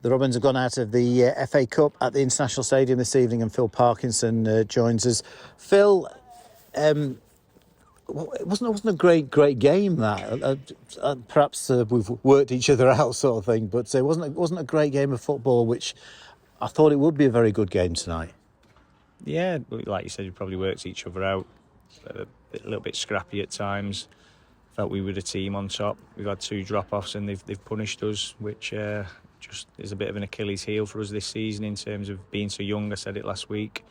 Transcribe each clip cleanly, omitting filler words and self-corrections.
The Robins have gone out of the FA Cup at the International Stadium this evening, and Phil Parkinson joins us. Phil, it wasn't a great game that. Perhaps we've worked each other out, sort of thing, but it wasn't a great game of football, which I thought it would be a very good game tonight. Yeah, like you said, we probably worked each other out. A little bit scrappy at times. Felt we were the team on top. We've had 2 drop-offs and they've punished us, which just is a bit of an Achilles heel for us this season in terms of being so young. I said it last week.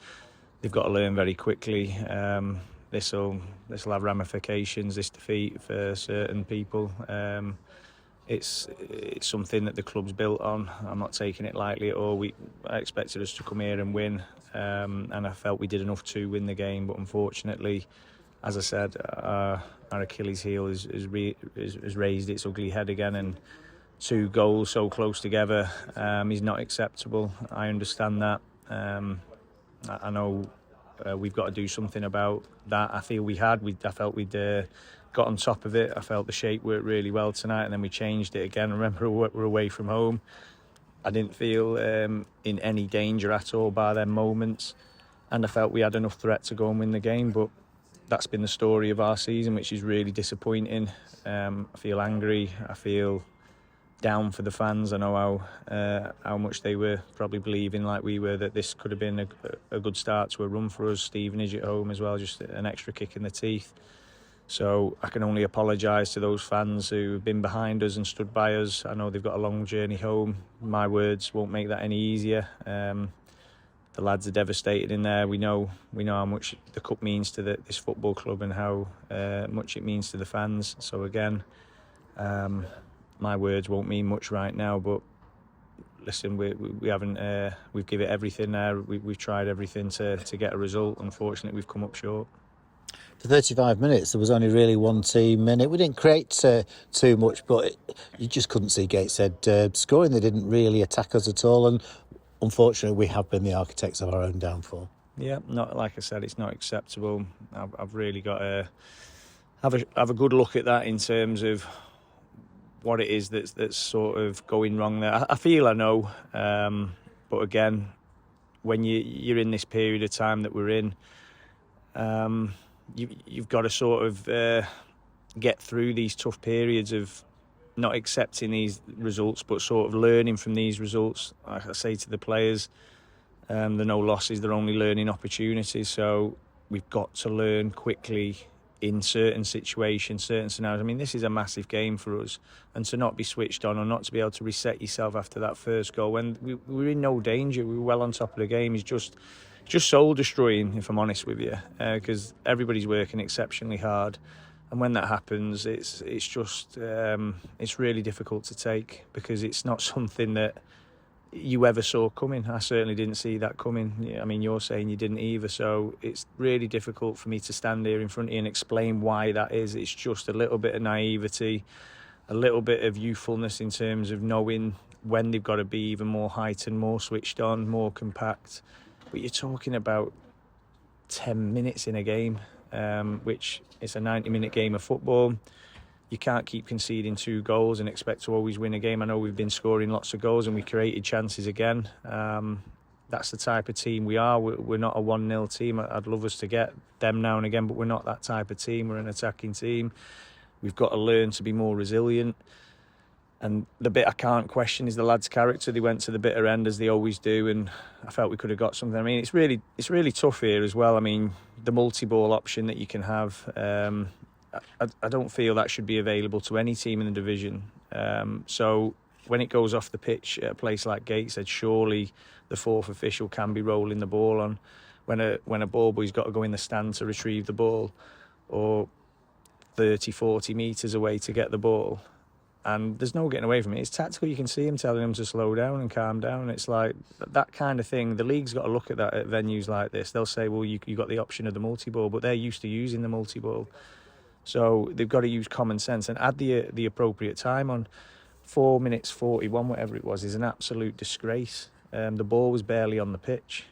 They've got to learn very quickly. This will have ramifications, this defeat, for certain people. It's something that the club's built on. I'm not taking it lightly at all. I expected us to come here and win, and I felt we did enough to win the game. But unfortunately, as I said, our Achilles heel has raised its ugly head again, and 2 goals so close together is not acceptable. I understand that. I know we've got to do something about that. I feel I felt we'd got on top of it. I felt the shape worked really well tonight, and then we changed it again. Remember, we're away from home. I didn't feel in any danger at all by them moments, and I felt we had enough threat to go and win the game. But that's been the story of our season, which is really disappointing. I feel angry. I feel down for the fans. I know how much they were probably believing, like we were, that this could have been a good start to a run for us. Stevenage at home as well, just an extra kick in the teeth. So I can only apologise to those fans who have been behind us and stood by us. I know they've got a long journey home. My words won't make that any easier. The lads are devastated in there. We know how much the cup means to this football club and how much it means to the fans. So again, my words won't mean much right now. But listen, we haven't. We've given it everything there. We've tried everything to get a result. Unfortunately, we've come up short. For 35 minutes, there was only really one team in it. We didn't create too much, but you just couldn't see Gateshead scoring. They didn't really attack us at all, and unfortunately, we have been the architects of our own downfall. Yeah, not like I said, it's not acceptable. I've really got to have a good look at that in terms of what it is that's sort of going wrong there. I feel I know, but again, when you're in this period of time that we're in, you've got to sort of get through these tough periods of not accepting these results, but sort of learning from these results. Like I say to the players, they're no losses, they're only learning opportunities. So we've got to learn quickly in certain situations, certain scenarios. I mean, this is a massive game for us, and to not be switched on or not to be able to reset yourself after that first goal when we were in no danger, we were well on top of the game, is just soul destroying, if I'm honest with you, because everybody's working exceptionally hard. And when that happens, it's just it's really difficult to take, because it's not something that you ever saw coming. I certainly didn't see that coming. I mean, you're saying you didn't either, so it's really difficult for me to stand here in front of you and explain why that is. It's just a little bit of naivety, a little bit of youthfulness in terms of knowing when they've got to be even more heightened, more switched on, more compact. But you're talking about 10 minutes in a game, which is a 90-minute game of football. You can't keep conceding 2 goals and expect to always win a game. I know we've been scoring lots of goals and we created chances again. That's the type of team we are. We're not a 1-0 team. I'd love us to get them now and again, but we're not that type of team. We're an attacking team. We've got to learn to be more resilient. And the bit I can't question is the lads' character. They went to the bitter end, as they always do, and I felt we could have got something. I mean, it's really tough here as well. I mean, the multi-ball option that you can have, I don't feel that should be available to any team in the division. So when it goes off the pitch at a place like Gateshead, surely the 4th official can be rolling the ball on. When a ball boy's got to go in the stand to retrieve the ball, or 30, 40 metres away to get the ball, and there's no getting away from it. It's tactical. You can see him telling him to slow down and calm down. It's like that kind of thing. The league's got to look at that at venues like this. They'll say, well, you got the option of the multi-ball, but they're used to using the multi-ball. So they've got to use common sense and add the appropriate time on. 4 minutes 41, whatever it was, is an absolute disgrace. The ball was barely on the pitch.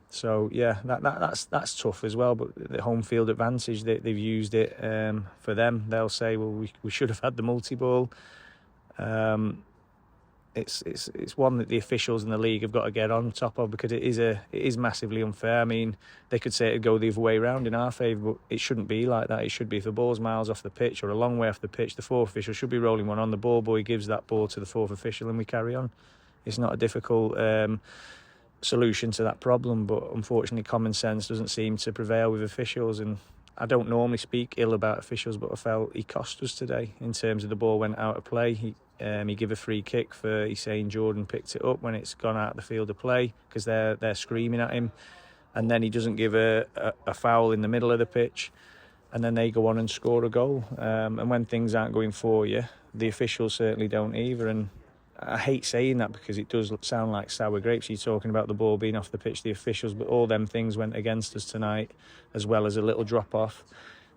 So yeah, that's tough as well. But the home field advantage, they've used it for them. They'll say, well, we should have had the multi-ball. it's one that the officials in the league have got to get on top of, because it is massively unfair. I mean, they could say it'd go the other way around in our favour, but it shouldn't be like that. It should be, if the ball's miles off the pitch or a long way off the pitch, the fourth official should be rolling one on. The ball boy gives that ball to the fourth official and we carry on. It's not a difficult solution to that problem, but unfortunately common sense doesn't seem to prevail with officials. And I don't normally speak ill about officials, but I felt he cost us today in terms of the ball went out of play. He gave a free kick for, he's saying Jordan picked it up when it's gone out of the field of play because they're screaming at him, and then he doesn't give a foul in the middle of the pitch, and then they go on and score a goal. And when things aren't going for you, the officials certainly don't either. And I hate saying that because it does sound like sour grapes. You're talking about the ball being off the pitch, the officials, but all them things went against us tonight, as well as a little drop off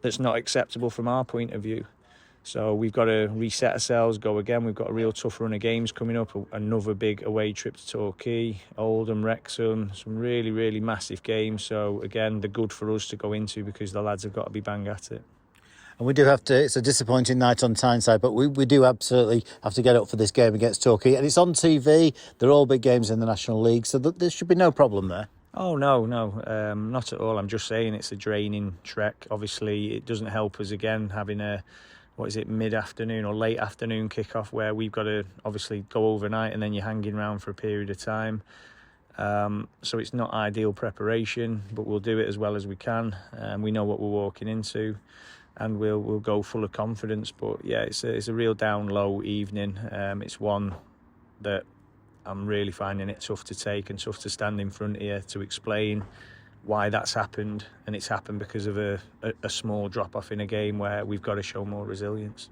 that's not acceptable from our point of view. So we've got to reset ourselves, go again. We've got a real tough run of games coming up, another big away trip to Torquay, Oldham, Wrexham, some really, really massive games. So again, they're good for us to go into because the lads have got to be bang at it. And we do have to, it's a disappointing night on Tyneside, but we do absolutely have to get up for this game against Torquay. And it's on TV. They're all big games in the National League, so there should be no problem there. Oh, no, not at all. I'm just saying it's a draining trek. Obviously, it doesn't help us, again, having a, mid-afternoon or late afternoon kickoff where we've got to obviously go overnight and then you're hanging around for a period of time. So it's not ideal preparation, but we'll do it as well as we can. We know what we're walking into, and we'll go full of confidence. But yeah, it's a real down low evening. It's one that I'm really finding it tough to take and tough to stand in front here to explain why that's happened, and it's happened because of a small drop off in a game where we've got to show more resilience.